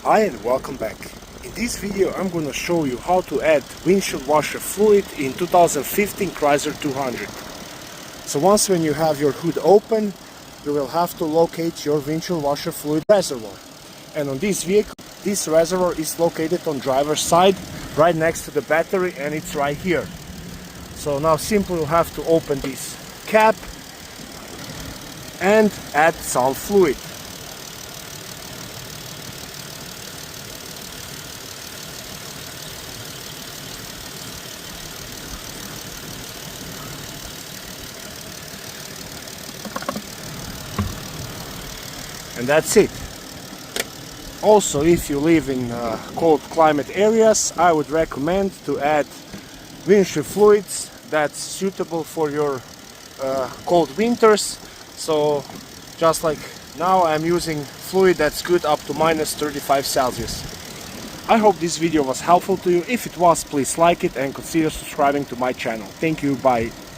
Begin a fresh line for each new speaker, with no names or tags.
Hi and welcome back. In this video I'm going to show you how to add windshield washer fluid in 2015 Chrysler 200. So once when you have your hood open, you will have to locate your windshield washer fluid reservoir. And on this vehicle, this reservoir is located on driver's side, right next to the battery, and it's right here. So now simply you have to open this cap and add some fluid. And that's it. Also, if you live in cold climate areas, I would recommend to add windshield fluids that's suitable for your cold winters. So just like now, I'm using fluid that's good up to -35°C. I hope this video was helpful to you. If it was, please like it and consider subscribing to my channel. Thank you, bye.